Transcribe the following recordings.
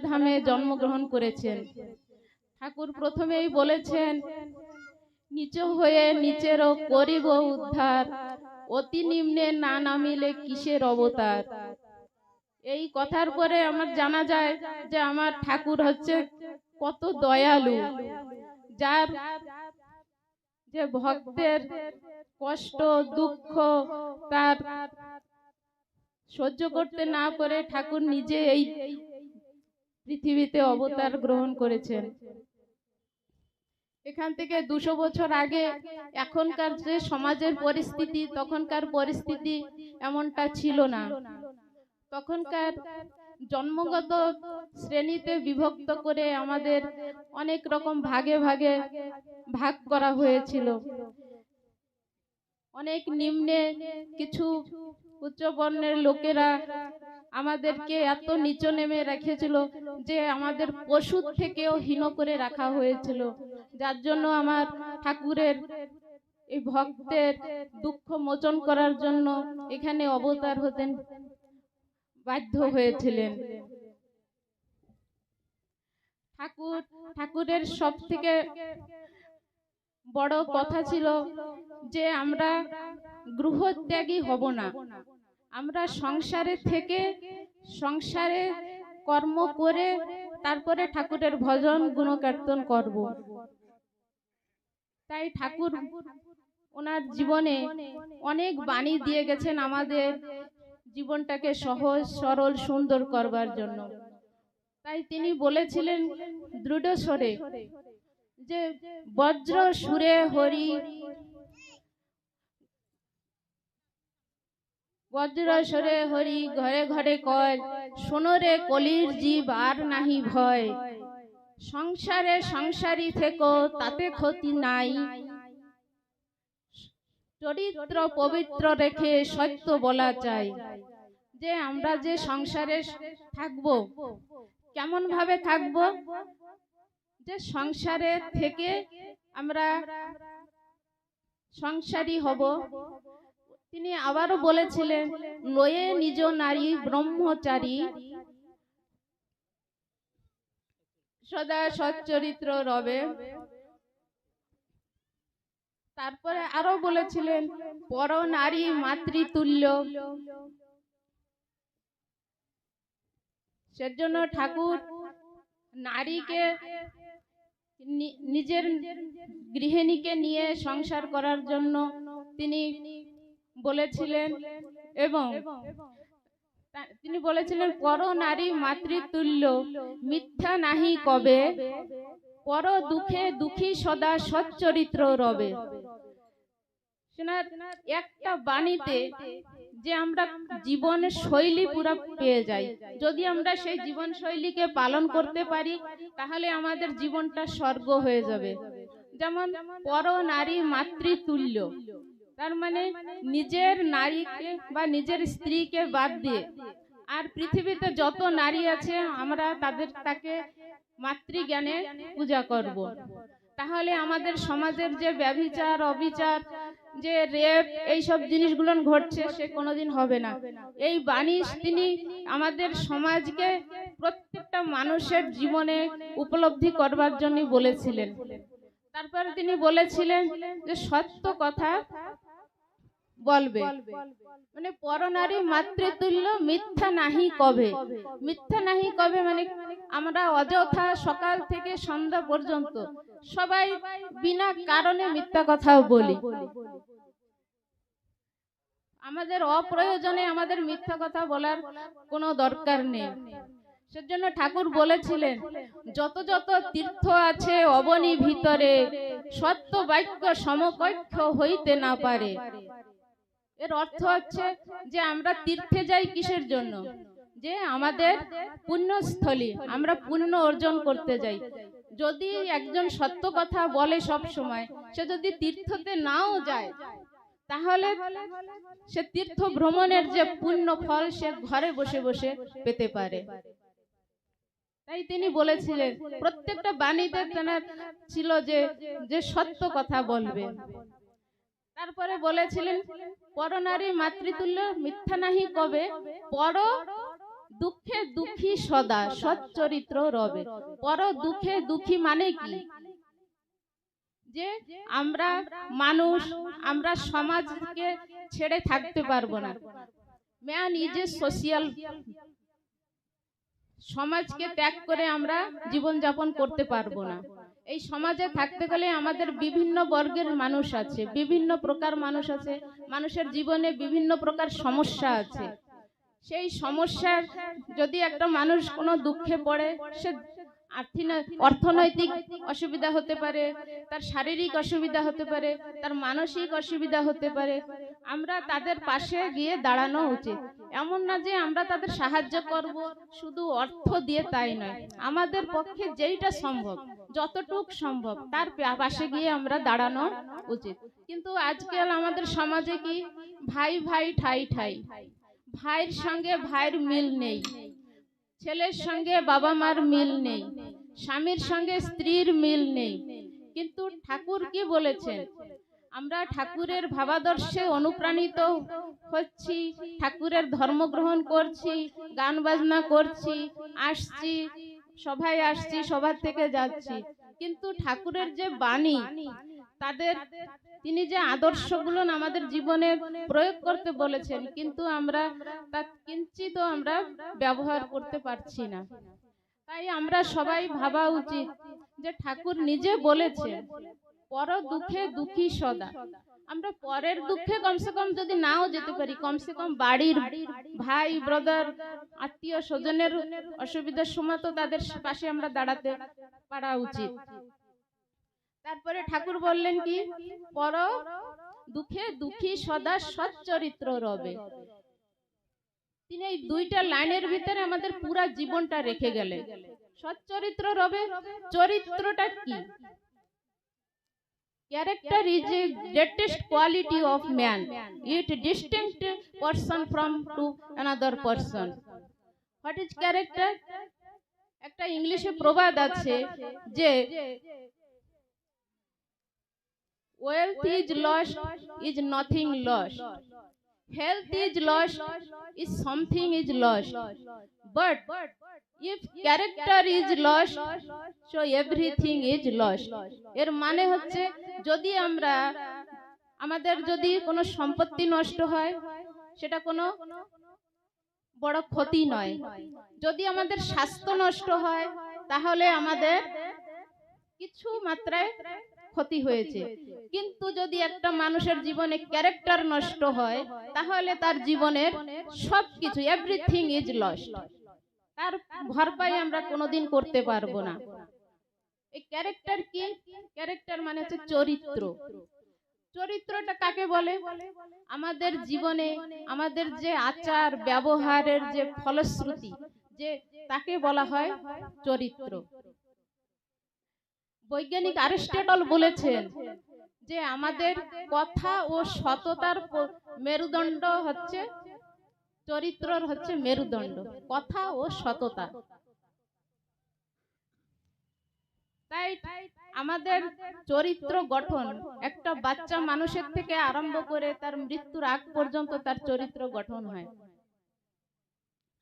ধরাধামে জন্মগ্রহণ করেছেন। ঠাকুর প্রথমেই বলেছেন, নিচ হয়ে নিচেরও করিব উদ্ধার, অতি নিম্নে না নামিলে কিসের অবতার। এই কথার পরে আমার জানা যায় যে আমার ঠাকুর হচ্ছে কত দয়ালু, যার যে ভক্তের কষ্ট দুঃখ তার সহ্য করতে না পারে ঠাকুর নিজে এই পৃথিবীতে অবতার গ্রহণ করেছেন। এখান থেকে 200 বছর আগে এখনকার যে সমাজের পরিস্থিতি, তখনকার পরিস্থিতি এমনটা ছিল না। তখনকার জন্মগত শ্রেণীতে বিভক্ত করে আমাদের অনেক রকম ভাগে ভাগে ভাগ করা হয়েছিল। অনেক নিম্নে কিছু উচ্চ বর্ণের লোকেরা আমাদেরকে এত নিচে নেমে রেখেছিল যে আমাদের পশুর থেকেও হীন করে রাখা হয়েছিল, যার জন্য আমার ঠাকুরের এই ভক্তের দুঃখ মোচন করার জন্য এখানে অবতার হতেন বাধ্য হয়েছিলেন। ঠাকুরের সব থেকে বড় কথা ছিল যে আমরা গৃহত্যাগী হব না, আমরা সংসারে থেকে সংসারে কর্ম করে তারপরে ঠাকুরের ভজন গুণকীর্তন করব। তাই ঠাকুর ওনার জীবনে অনেক বাণী দিয়ে গেছেন আমাদের জীবনটাকে সহজ সরল সুন্দর করবার জন্য। তাই তিনি বলেছিলেন দৃঢ় স্বরে যে বজ্র সুরে হরি, বজ্র সুরে হরি ঘরে ঘরে কয়, শোনরে কলির জীব আর নাহি ভয়, সংসারে সংসারী থেকো তাতে ক্ষতি নাই, চরিত্র পবিত্র রেখে সত্য বলা চাই। যে আমরা যে সংসারে থাকবো, কেমন ভাবে থাকবো, যে সংসারে থেকে আমরা সংসারী হব। তিনি আবারও বলেছিলেন, লয়ে নিজ নারী ব্রহ্মচারী, সদা সচ্চরিত্র রবে। তারপরে আরো বলেছিলেন, পর নারী মাতৃতুল্য। সেজন্য ঠাকুর নারীকে নিজের গৃহিণীকে নিয়ে সংসার করার জন্য তিনি বলেছিলেন, এবং তিনি বলেছিলেন পর নারী মাতৃতুল্য, মিথ্যা নাহি কবে, পর দুঃখে দুঃখী সদা সচ্চরিত্র রবে। একটা বাণীতে যে আমরা জীবন শৈলী পুরো পেয়ে যাই, যদি আমরা সেই জীবন শৈলীকে পালন করতে পারি তাহলে আমাদের জীবনটা স্বর্গ হয়ে যাবে। যেমন পর নারী মাতৃতুল্য, তার মানে নিজের নারীকে বা নিজের স্ত্রীকে বাদ দিয়ে আর পৃথিবীতে যত নারী আছে আমরা তাকে মাতৃজ্ঞানে পূজা করব। তাহলে আমাদের সমাজের যে ব্যভিচার অবিচার যে রেপ এইসব জিনিসগুলো ঘটছে সে কোনোদিন হবে না। এই বাণী তিনি আমাদের সমাজকে প্রত্যেকটা মানুষের জীবনে উপলব্ধি করবার জন্য বলেছিলেন। তারপরে তিনি বলেছিলেন যে সত্য কথা বলবে, মানে পরনারী মাতৃতুল্য, মিথ্যা নাহি কবে। মিথ্যা নাহি কবে মানে আমরা অযথা সকাল থেকে সন্ধ্যা পর্যন্ত সবাই বিনা কারণে মিথ্যা কথাও বলি। আমাদের অপ্রয়োজনে আমাদের মিথ্যা কথা বলার কোনো দরকার নেই। সেজন্য ঠাকুর বলেছিলেন, যত যত তীর্থ আছে অবনী ভিতরে, সত্য বাক্য সমকক্ষ হইতে না পারে। এর অর্থ হচ্ছে যে আমরা তীর্থে যাই কিসের জন্য, যে আমাদের পুণ্যস্থলী, আমরা পুণ্য অর্জন করতে যাই। যদি একজন সত্য কথা বলে সব সময়, সে যদি তীর্থতে নাও যায় তাহলে সে তীর্থ ভ্রমণের যে পুণ্য ফল সে ঘরে বসে বসে পেতে পারে। তাই তিনি বলেছিলেন, প্রত্যেকটা বাণীতে তেনার ছিল যে সত্য কথা বলবে। তারপরে বলেছিলেন পরনারী মাতৃতুল্য, মিথ্যা নাহি কবে, পর দুঃখে দুঃখী সদা সচ্চরিত্র রবে। পর দুঃখে দুঃখী মানে কি? যে আমরা মানুষ, আমরা সমাজকে ছেড়ে থাকতে পারবো না। ম্যান ইজ এ সোশিয়াল, সমাজকে ত্যাগ করে আমরা জীবন যাপন করতে পারবো না। এই সমাজে থাকতে গেলে আমাদের বিভিন্ন বর্গের মানুষ আছে, বিভিন্ন প্রকার মানুষ আছে, মানুষের জীবনে বিভিন্ন প্রকার সমস্যা আছে। সেই সমস্যার যদি একটা মানুষ কোনো দুঃখে পড়ে, সে অর্থনৈতিক অসুবিধা হতে পারে, তার শারীরিক অসুবিধা হতে পারে, তার মানসিক অসুবিধা হতে পারে, আমরা তাদের পাশে গিয়ে দাঁড়ানো উচিত। এমন না যে আমরা তাদের সাহায্য করব শুধু অর্থ দিয়ে, তাই নয়, আমাদের পক্ষে যেইটা সম্ভব, যতটুক সম্ভব তার পাশে গিয়ে আমরা দাঁড়ানো উচিত। কিন্তু আজকাল আমাদের সমাজে কি, ভাই ভাই ঠাই ঠাই, ভাইয়ের সঙ্গে ভাইয়ের মিল নেই, ছেলের সঙ্গে বাবা মার মিল নেই, স্বামীর সঙ্গে স্ত্রীর মিল নেই। কিন্তু ঠাকুর কি বলেছেন? আমরা ঠাকুরের ভাবাদর্শে অনুপ্রাণিত হচ্ছি, ঠাকুরের ধর্ম গ্রহণ করছি, গান বাজনা করছি, আসছি সভায়, আসছি সভা থেকে যাচ্ছি, কিন্তু ঠাকুরের যে বাণী, তিনি যে আদর্শগুলো আমাদের জীবনে প্রয়োগ করতে বলেছেন, কিন্তু আমরা তা কিঞ্চিত আমরা ব্যবহার করতে পারছি না। তাই আমরা সবাই ভাবা উচিত যে ঠাকুর নিজে বলেছেন পর দুঃখে দুঃখী সদা। আমরা পরের দুঃখে কমসে কম যদি নাও যেতে পারি, কমসে কম বাড়ির ভাই ব্রাদার আত্মীয় স্বজনের অসুবিধার সময় তো তাদের পাশে আমরা দাঁড়াতে পারা উচিত। তারপরে ঠাকুর বললেন কি, পর দুঃখে দুঃখী সদা সচ্চরিত্র রবে। তিনি এই দুইটা লাইনের ভিতরে আমাদের পুরা জীবনটা রেখে গেলেন। সচ্চরিত্র রবে, চরিত্রটা কি? Character is the greatest quality of man. It distinct person from to another person. What is character? একটা ইংলিশে প্রবাদ আছে যে wealth is lost is nothing lost. Health is lost is something is lost. But if character is lost, so everything is lost. এর মানে হচ্ছে, যদি আমাদের যদি কোনো সম্পত্তি নষ্ট হয়, সেটা কোনো বড় ক্ষতি নয়। যদি আমাদের স্বাস্থ্য নষ্ট হয়, তাহলে আমাদের কিছু মাত্রায় ক্ষতি হয়েছে। কিন্তু যদি একটা মানুষের জীবনে ক্যারেক্টার নষ্ট হয়, তাহলে তার জীবনের সবকিছু, এভরিথিং ইজ লস্ট, তার ভরপাই আমরা কোনোদিন করতে পারবো না। এই ক্যারেক্টার কি? ক্যারেক্টার মানে হচ্ছে চরিত্র। চরিত্রটা কাকে বলে? আমাদের জীবনে আমাদের যে আচার ব্যবহারের যে ফলশ্রুতি, যে তাকে বলা হয় চরিত্র। বৈজ্ঞানিক অ্যারিস্টটল বলেছেন যে আমাদের কথা ও সততার মেরুদণ্ড হচ্ছে, চরিত্রর হচ্ছে মেরুদণ্ড, কথা ও সততা। তাই আমাদের চরিত্র গঠন একটা বাচ্চা মানুষের থেকে আরম্ভ করে তার মৃত্যুর আগ পর্যন্ত তার চরিত্র গঠন হয়।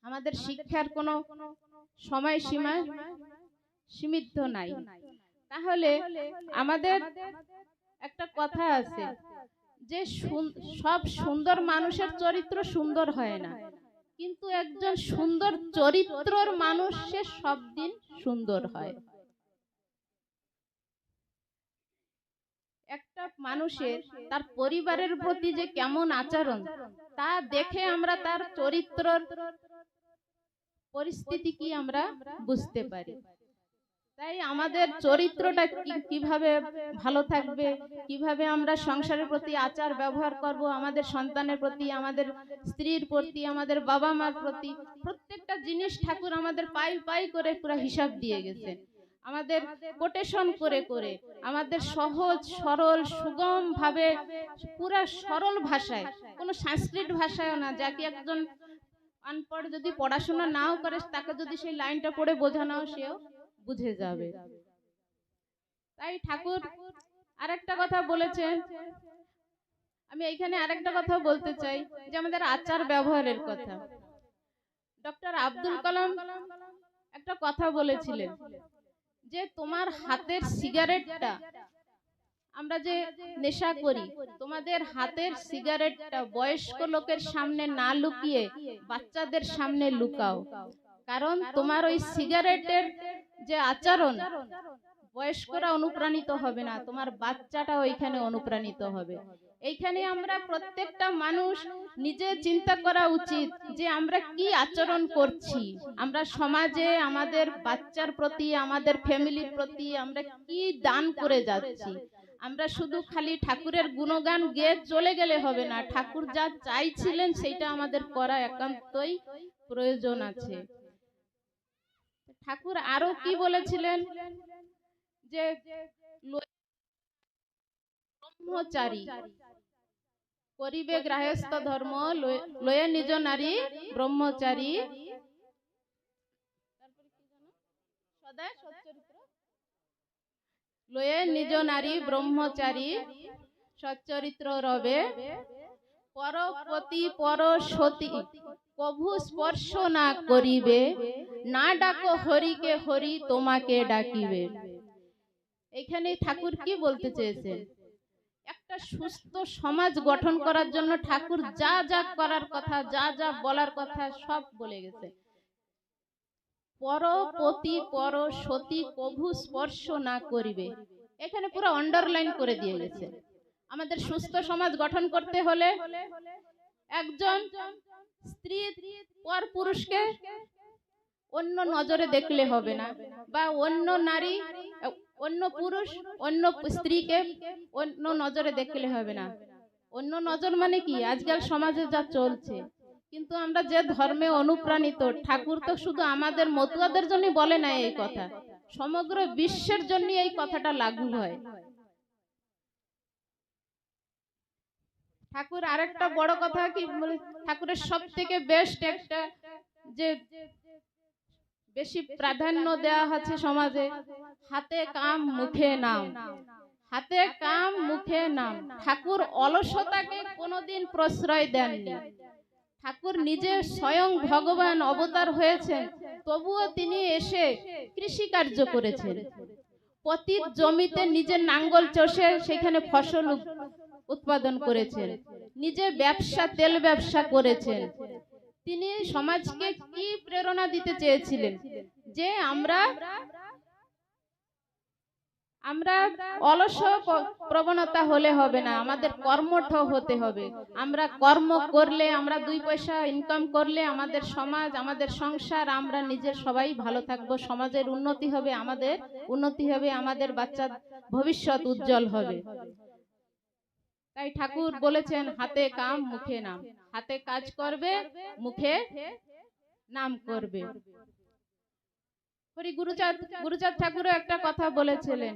আমাদের শিক্ষার কোনো সময় সীমা সীমিত নাই। তাহলে আমাদের একটা কথা আছে যে সব সুন্দর মানুষের চরিত্র সুন্দর হয় না, কিন্তু একজন সুন্দর চরিত্রর মানুষ সে সব দিন সুন্দর হয়। একটা মানুষের তার পরিবারের প্রতি যে কেমন আচরণ, তা দেখে আমরা তার চরিত্রর পরিস্থিতি কি আমরা বুঝতে পারি। তাই আমাদের চরিত্রটা কিভাবে ভালো থাকবে, কিভাবে আমরা সংসারের প্রতি আচার ব্যবহার করব, আমাদের সন্তানের প্রতি, আমাদের স্ত্রীর প্রতি, আমাদের বাবা মার প্রতি, প্রত্যেকটা জিনিস ঠাকুর আমাদের পাই পাই করে পুরো হিসাব দিয়ে গেছে। আমাদের কোটেশন করে করে আমাদের সহজ সরল সুগম ভাবে, পুরো সরল ভাষায়, কোনো সংস্কৃত ভাষায় না, যাকে একজন আনপড় যদি পড়াশোনা নাও করে, তাকে যদি সেই লাইনটা পড়ে বোঝানো, সেও বুঝে যাবে। তাই ঠাকুর আরেকটা কথা বলেছেন, আমি এইখানে আরেকটা কথা বলতে চাই, যে আমাদের আচার ব্যবহারের কথা। ডক্টর আব্দুল কালাম একটা কথা বলেছিলেন যে তোমার হাতের সিগারেটটা, আমরা যে নেশা করি, তোমাদের হাতের সিগারেটটা বয়স্ক লোকের সামনে না লুকিয়ে বাচ্চাদের সামনে লুকাও, কারণ তোমার ওই সিগারেটের যে আচরণ বয়স্করা অনুপ্রাণিত হবে না, তোমার বাচ্চাটা ওইখানে অনুপ্রাণিত হবে। এইখানে আমরা প্রত্যেকটা মানুষ নিজে চিন্তা করা উচিত যে আমরা কি আচরণ করছি, আমরা সমাজে আমাদের বাচ্চার প্রতি, আমাদের ফ্যামিলির প্রতি আমরা কি দান করে যাচ্ছি। আমরা শুধু খালি ঠাকুরের গুণগান গেয়ে চলে গেলে হবে না, ঠাকুর যা চাইছিলেন সেটা আমাদের করা একান্তই প্রয়োজন আছে। ঠাকুর আরো কি বলেছিলেন যে ব্রহ্মচারী করিবে গৃহস্থ ধর্ম, লয়ে নিজ নারী ব্রহ্মচারী, লয়ে নিজ নারী ব্রহ্মচারী সচ্চরিত্র রবে, পরপতি পর সতী কভু স্পর্শ না করিবে, না ডাকো হরিকে হরি তোমাকে ডাকিবে। এখানে ঠাকুর কি বলতে চেয়েছেন? একটা সুস্থ সমাজ গঠন করার জন্য ঠাকুর যা যা করার কথা, যা যা বলার কথা সব বলে গেছে। পরপতি পর সতী কভু স্পর্শ না করিবে, এখানে পুরো আন্ডারলাইন করে দিয়ে গেছে। আমাদের সুস্থ সমাজ গঠন করতে হলে একজন স্ত্রী পর পুরুষকে অন্য নজরে দেখলে হবে না, বা অন্য নারী অন্য পুরুষ অন্য স্ত্রীকে অন্য নজরে দেখলে হবে না। অন্য নজর মানে কি? আজকাল সমাজে যা চলছে। কিন্তু আমরা যে ধর্মে অনুপ্রাণিত, ঠাকুর তো শুধু আমাদের মতুয়াদের জন্য বলে না এই কথা, সমগ্র বিশ্বের জন্য এই কথাটা লাগু হয়। ঠাকুর আরেকটা বড় কথা কি বলে, ঠাকুরের সব থেকে বেস্ট একটা যে বেশি প্রাধান্য দেওয়া আছে সমাজে, হাতে কাম মুখে নাম। হাতে কাম মুখে নাম। ঠাকুর অলসতাকে কোনোদিন প্রশ্রয় দেননি। ঠাকুর নিজে স্বয়ং ভগবান অবতার হয়েছেন, তবুও তিনি এসে কৃষি কার্য করেছেন। পতিত জমিতে নিজের নাঙ্গল চষে সেখানে ফসল উৎপাদন করেছেন। নিজে ব্যবসা, তেল ব্যবসা করেছেন। তিনি সমাজকে কি প্রেরণা দিতে চেয়েছিলেন? যে আমরা অলস প্রবণতা হলে হবে না, আমাদের কর্মঠ হতে হবে। আমরা কর্ম করলে, আমরা দুই পয়সা ইনকাম করলে আমাদের সমাজ, আমাদের সংসার, আমরা নিজের সবাই ভালো থাকবো, সমাজের উন্নতি হবে, আমাদের উন্নতি হবে, আমাদের বাচ্চার ভবিষ্যৎ উজ্জ্বল হবে। তাই ঠাকুর বলেছেন হাতে কাম মুখে নাম। হাতে কাজ করবে, মুখে নাম করবে। হরি গুরুচাঁদ ঠাকুরও একটা কথা বলেছিলেন,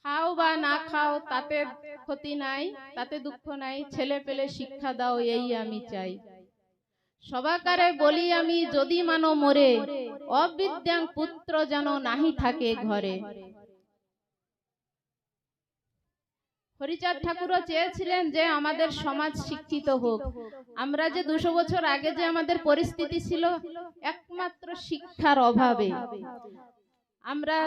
খাও বা না খাও তাতে ক্ষতি নাই, তাতে দুঃখ নাই, ছেলে পেলে শিক্ষা দাও এই আমি চাই। সবাকারে বলি আমি যদি মানো মোরে, অবিদ্যাং পুত্র যেন নাহি থাকে ঘরে। হরিচাঁদ ঠাকুরও চেয়েছিলেন যে আমাদের সমাজ শিক্ষিত হোক। আমরা যে 200 বছর আগে যে আমাদের পরিস্থিতি ছিল, একমাত্র শিক্ষার অভাবে। আমরা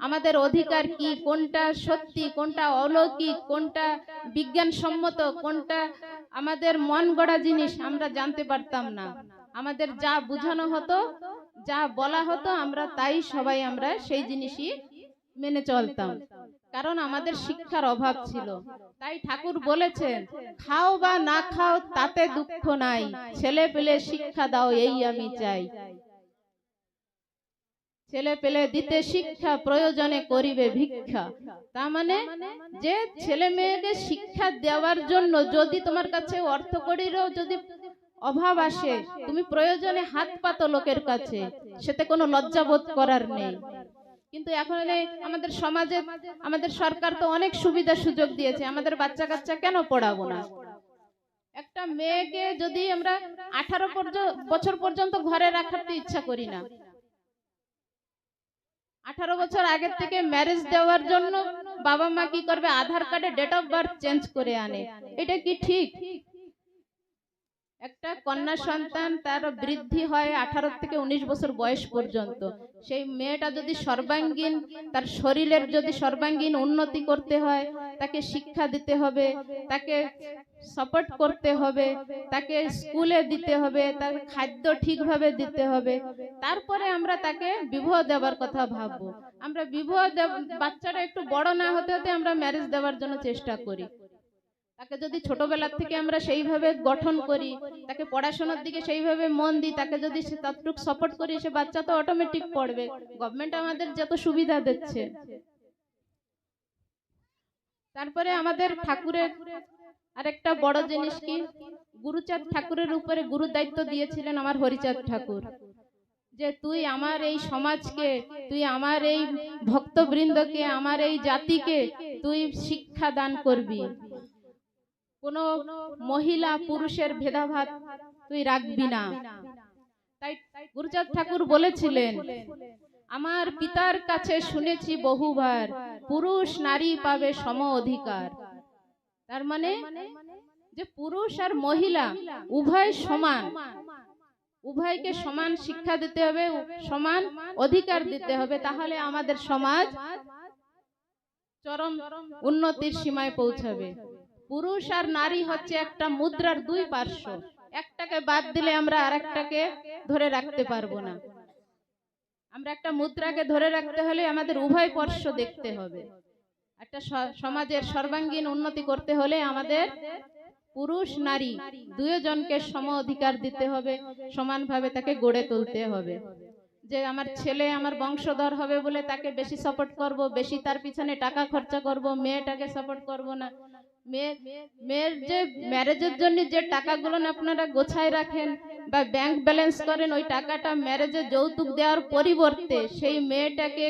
আমাদের অধিকার কি, কোনটা সত্যি, কোনটা অলৌকিক, কোনটা বিজ্ঞানসম্মত, কোনটা আমাদের মন গড়া জিনিস আমরা জানতে পারতাম না। আমাদের যা বোঝানো হতো, যা বলা হতো, আমরা তাই সবাই আমরা সেই জিনিসই মেনে চলতাম, কারণ আমাদের শিক্ষার অভাব ছিল। তাই ঠাকুর বলেছেন খাও বা না খাও তাতে দুঃখ নাই, ছেলে পেলে শিক্ষা দাও এই আমি চাই। ছেলে পেলে দিতে শিক্ষা, প্রয়োজনে করিবে ভিক্ষা। তার মানে যে ছেলে মেয়েকে শিক্ষা দেওয়ার জন্য যদি তোমার কাছে অর্থ কড়িরও যদি অভাব আসে, তুমি প্রয়োজনে হাত পাতো লোকের কাছে, সেতে কোনো লজ্জাবোধ করার নেই। কিন্তু এখন আমাদের সমাজে আমাদের সরকার তো অনেক সুবিধা সুযোগ দিয়েছে, আমাদের বাচ্চা কাচ্চা কেন পড়াবো না? একটা মেয়েকে যদি আমরা 18 বছর পর্যন্ত ঘরে রাখার ইচ্ছা করি না, 18 বছর আগের থেকে ম্যারেজ দেওয়ার জন্য বাবা মা কি করবে, আধার কার্ডে ডেট অফ বার্থ চেঞ্জ করে আনে। এটা কি ঠিক? একটা কন্যা সন্তান তার বৃদ্ধি হয় 18 থেকে 19 বছর বয়স পর্যন্ত। সেই মেয়েটা যদি সর্বাঙ্গীন, তার শরীরের যদি সর্বাঙ্গীন উন্নতি করতে হয়, তাকে শিক্ষা দিতে হবে, তাকে সাপোর্ট করতে হবে, তাকে স্কুলে দিতে হবে, তার খাদ্য ঠিকভাবে দিতে হবে, তারপরে আমরা তাকে বিবাহ দেওয়ার কথা ভাববো। আমরা বাচ্চাটা একটু বড় না হতে হতে আমরা ম্যারেজ দেওয়ার জন্য চেষ্টা করি। তাকে যদি ছোটবেলা থেকে আমরা সেইভাবে গঠন করি, তাকে পড়াশোনার দিকে সেইভাবে মন দিই, তাকে যদি ততটুকু সাপোর্ট করি, সে বাচ্চা তো অটোমেটিক পড়বে। গভর্নমেন্ট আমাদের যত সুবিধা দিচ্ছে। তারপরে আমাদের ঠাকুরের আরেকটা বড় জিনিস কি, গুরুচাঁদ ঠাকুরের উপরে গুরু দায়িত্ব দিয়েছিলেন আমার হরিচাঁদ ঠাকুর, যে তুই আমার এই সমাজকে, তুই আমার এই ভক্তবৃন্দকে, আমার এই জাতিকে তুই শিক্ষা দান করবি। কোন মহিলা পুরুষের ভেদাভেদ তুই রাখবি না। তাই গুরুচাঁদ ঠাকুর বলেছিলেন, আমার পিতার কাছে শুনেছি বহুবার, পুরুষ নারী পাবে সম অধিকার। তার মানে যে পুরুষ আর মহিলা উভয় সমান, উভয়কে সমান শিক্ষা দিতে হবে, সমান অধিকার দিতে হবে, তাহলে আমাদের সমাজ চরম উন্নতির সীমায় পৌঁছাবে। পুরুষ আর নারী হচ্ছে একটা মুদ্রার দুই পার্শ্ব, একটাকে বাদ দিলে আমরা আরেকটাকে ধরে রাখতে পারবো না। আমরা একটা মুদ্রাকে ধরে রাখতে হলে আমাদের উভয় পার্শ্ব দেখতে হবে। একটা সমাজের সর্বাঙ্গীন উন্নতি করতে হলে আমাদের পুরুষ নারী দুজনকে সম অধিকার দিতে হবে, সমানভাবে তাকে গড়ে তুলতে হবে। যে আমার ছেলে আমার বংশধর হবে বলে তাকে বেশি সাপোর্ট করব, বেশি তার পিছনে টাকা খরচা করব, মেয়েটাকে সাপোর্ট করব না। মেয়ের যে ম্যারেজের জন্য যে টাকাগুলো আপনারা গোছায় রাখেন বা ব্যাংক ব্যালেন্স করেন, ওই টাকাটা ম্যারেজে যৌতুক দেওয়ার পরিবর্তে সেই মেয়েটাকে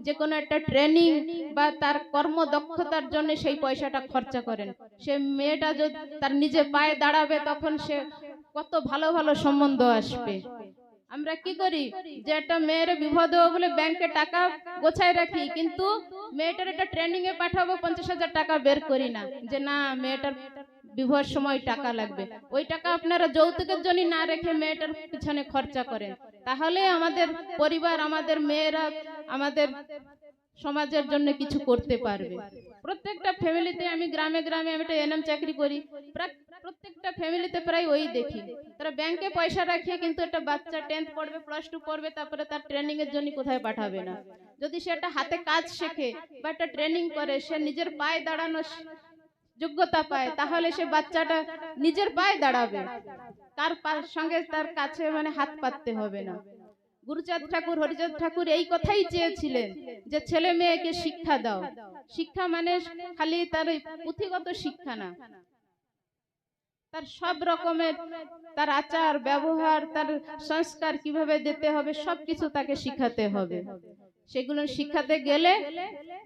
যে কোনো একটা ট্রেনিং বা তার কর্মদক্ষতার জন্য সেই পয়সাটা খরচা করেন। সে মেয়েটা যদি তার নিজে পায়ে দাঁড়াবে, তখন সে কত ভালো ভালো সম্বন্ধ আসবে। আমরা কি করি, যে একটা মেয়ের বিবাহ দেবো বলে ব্যাংকে টাকা গোছায় রাখি, কিন্তু মেয়েটার একটা ট্রেনিং এ পাঠাবো 50,000 টাকা বের করি না, যে না মেয়েটার বিবাহের সময় টাকা লাগবে। ওই টাকা আপনারা যৌতুকের জন্য না রেখে মেয়েটার পিছনে খরচা করেন, তাহলে আমাদের পরিবার, আমাদের মেয়েরা, আমাদের সমাজের জন্য কিছু করতে পারবে। প্রত্যেকটা ফ্যামিলিতে, আমি গ্রামে গ্রামে আমি একটা এনএম চাকরি করি, প্রত্যেকটা ফ্যামিলিতে প্রায় ওই দেখি, তারা ব্যাংকে পয়সা রাখে, কিন্তু একটা বাচ্চা 10th পড়বে, +2 পড়বে, তারপরে তার ট্রেনিং এর জন্য কোথায় পাঠাবে না। যদি সে একটা হাতে কাজ শেখে বা একটা ট্রেনিং করে, সে নিজের পায়ে দাঁড়ানোর যোগ্যতা পায়, তাহলে সে বাচ্চাটা নিজের পায়ে দাঁড়াবে, তার সঙ্গে তার কাছে মানে হাত পাততে হবে না। গুরুচাঁদ ঠাকুর, হরিচাঁদ ঠাকুর এই কথাই চেয়েছিলেন, যে ছেলে মেয়েকে শিক্ষা দাও। শিক্ষা মানে খালি তার পুঁথিগত শিক্ষা না, তার সব রকমের, তার আচার ব্যবহার, তার সংস্কার কিভাবে দিতে হবে, সবকিছু তাকে শিখাতে হবে। সেগুলো শিখাতে গেলে,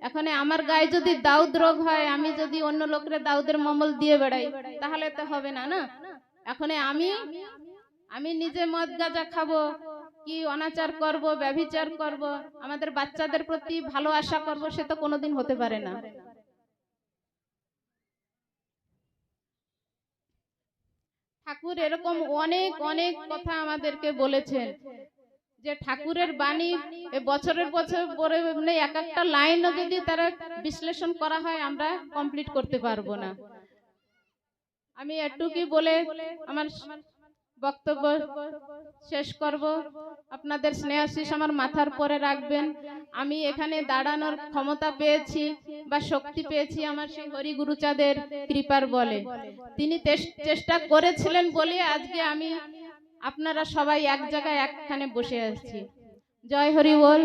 এখন আমার গায়ে যদি দাউদ রোগ হয়, আমি যদি অন্য লোকের দাউদের মমল দিয়ে বেড়াই, তাহলে তো হবে না। না, এখন আমি নিজে মদ গাঁজা খাবো, কি অনাচার করব, ব্যভিচার করব, আমাদের বাচ্চাদের প্রতি ভালো আশা করব, সে তো কোনোদিন হতে পারে না। ঠাকুর এরকম অনেক অনেক কথা আমাদেরকে বলেছেন, যে ঠাকুরের বাণী বছরের বছর পরে এক একটা লাইনও যদি তারা বিশ্লেষণ করা হয়, আমরা কমপ্লিট করতে পারবো না। আমি এটুকুই বলে আমার বক্তব্য শেষ করব। আপনাদের স্নেহাশিস আমার মাথার পরে রাখবেন। আমি এখানে দাঁড়ানোর ক্ষমতা পেয়েছি বা শক্তি পেয়েছি আমার সেই হরি গুরুচাঁদের কৃপার বলে। তিনি চেষ্টা করেছিলেন বলে আজকে আমি, আপনারা সবাই এক জায়গায় একখানে বসে আছি। জয় হরি বল।